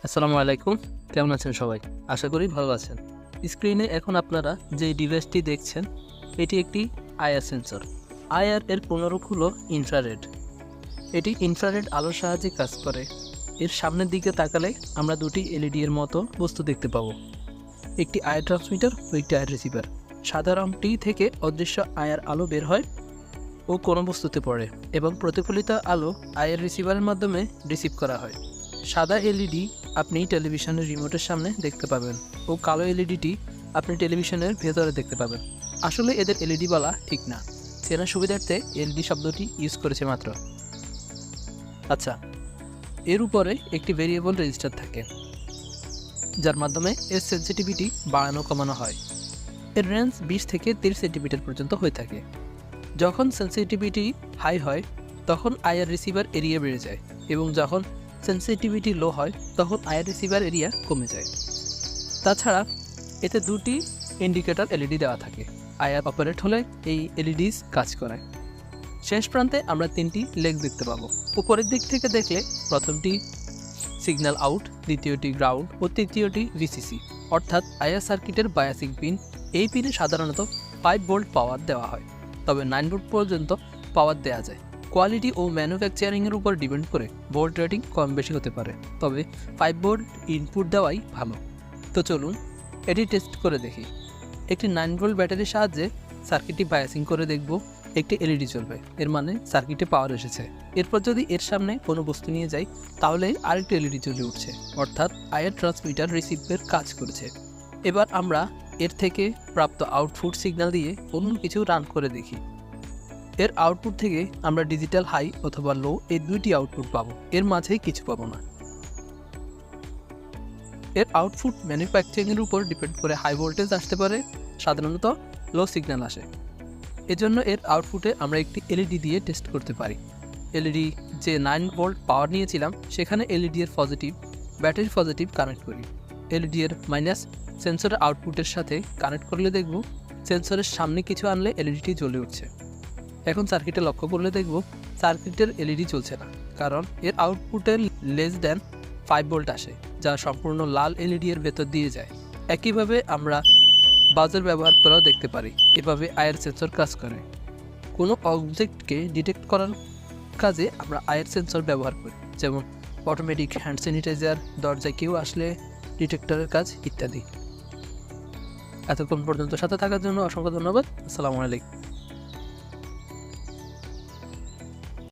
আসসালামু আলাইকুম, কেমন আছেন সবাই? আশা করি ভালো আছেন। স্ক্রিনে এখন আপনারা যে ডিভাইসটি দেখছেন এটি একটি আইআর সেন্সর। আইআর এর পুনরূপ হলো ইনফ্রারেড। এটি ইনফ্রারেড আলোর সাহায্যে কাজ করে। এর সামনের দিকে তাকালে আমরা দুটি এলইডি এর মতো বস্তু দেখতে পাবো, একটি আইআর ট্রান্সমিটার ও একটি আইআর রিসিভার। সাদা রংটি থেকে অদৃশ্য আইআর আলো বের হয় ও কোনো বস্তুতে পড়ে এবং প্রতিফলিত আলো আইআর রিসিভারের মাধ্যমে রিসিভ করা হয়। সাদা এলইডি আপনি টেলিভিশনের রিমোটের সামনে দেখতে পাবেন ও কালো এলইডিটি আপনি টেলিভিশনের ভেতরে দেখতে পাবেন। আসলে এদের এলইডি বলা ঠিক না, চেনা সুবিধার্থে এলইডি শব্দটি ইউজ করেছে মাত্র। আচ্ছা, এর উপরে একটি ভেরিয়েবল রেজিস্টার থাকে যার মাধ্যমে এর সেন্সিটিভিটি বাড়ানো কমানো হয়। এর রেঞ্জ 20 থেকে 30 সেন্টিমিটার পর্যন্ত হয়ে থাকে। যখন সেন্সিটিভিটি হাই হয় তখন আইআর রিসিভার এরিয়া বেড়ে যায় এবং যখন সেন্সিটিভিটি লো হয় তখন আইআর রিসিভার এরিয়া কমে যায়। তাছাড়া এতে দুটি ইন্ডিকেটর এলইডি দেওয়া থাকে। আইআর অপারেট হলে এই এলইডিস কাজ করে। শেষ প্রান্তে আমরা তিনটি লেগ দেখতে পাবো। উপরের দিক থেকে দেখলে প্রথমটি সিগন্যাল আউট, দ্বিতীয়টি গ্রাউন্ড ও তৃতীয়টি ভিসিসি অর্থাৎ আইআর সার্কিটের বায়াসিং পিন। এই পিনে সাধারণত 5 ভোল্ট পাওয়ার দেওয়া হয়, তবে 9 ভোল্ট পর্যন্ত পাওয়ার দেওয়া যায়। কোয়ালিটি ও ম্যানুফ্যাকচারিংয়ের উপর ডিপেন্ড করে ভোল্ট রেটিং কম বেশি হতে পারে, তবে 5 ভোল্ট ইনপুট দেওয়াই ভালো। তো চলুন এটি টেস্ট করে দেখি। একটি 9 ভোল্ট ব্যাটারির সাহায্যে সার্কিটটি বায়াসিং করে দেখব। একটি এলইডি জ্বলবে, এর মানে সার্কিটে পাওয়ার এসেছে। এরপর যদি এর সামনে কোনো বস্তু নিয়ে যাই তাহলে আরেকটি এলইডি জ্বলে উঠছে, অর্থাৎ আইআর ট্রান্সমিটার রিসিভের কাজ করেছে। এবার আমরা এর থেকে প্রাপ্ত আউটপুট সিগন্যাল দিয়ে অন্য কিছু রান করে দেখি। এর আউটপুট থেকে আমরা ডিজিটাল হাই অথবা লো এই দুইটি আউটপুট পাবো, এর মাঝে কিছু পাবো না। এর আউটপুট ম্যানুফ্যাকচারিংয়ের উপর ডিপেন্ড করে হাই ভোল্টেজ আসতে পারে, সাধারণত লো সিগন্যাল আসে। এজন্য এর আউটপুটে আমরা একটি এলইডি দিয়ে টেস্ট করতে পারি। এলইডি যে 9 ভোল্ট পাওয়ার নিয়েছিলাম সেখানে এলইডি এর পজিটিভ, ব্যাটারির পজিটিভ কানেক্ট করি। এলইডি এর মাইনাস সেন্সরের আউটপুটের সাথে কানেক্ট করলে দেখব সেন্সরের সামনে কিছু আনলে এলইডিটি জ্বলে উঠছে। এখন সার্কিটে লক্ষ্য করলে দেখব সার্কিটের এলইডি চলছে না, কারণ এর আউটপুটে লেস দ্যান 5 ভোল্ট আসে, যা সম্পূর্ণ লাল এলইডি এর ভেতর দিয়ে যায়। একইভাবে আমরা বাজার ব্যবহার করেও দেখতে পারি। এভাবে আইআর সেন্সর কাজ করে। কোনো অবজেক্টকে ডিটেক্ট করার কাজে আমরা আইআর সেন্সর ব্যবহার করি, যেমন অটোমেটিক হ্যান্ড স্যানিটাইজার, দরজায় কেউ আসলে ডিটেক্টরের কাজ ইত্যাদি। এতক্ষণ পর্যন্ত সাথে থাকার জন্য অসংখ্য ধন্যবাদ। আসসালামু আলাইকুম।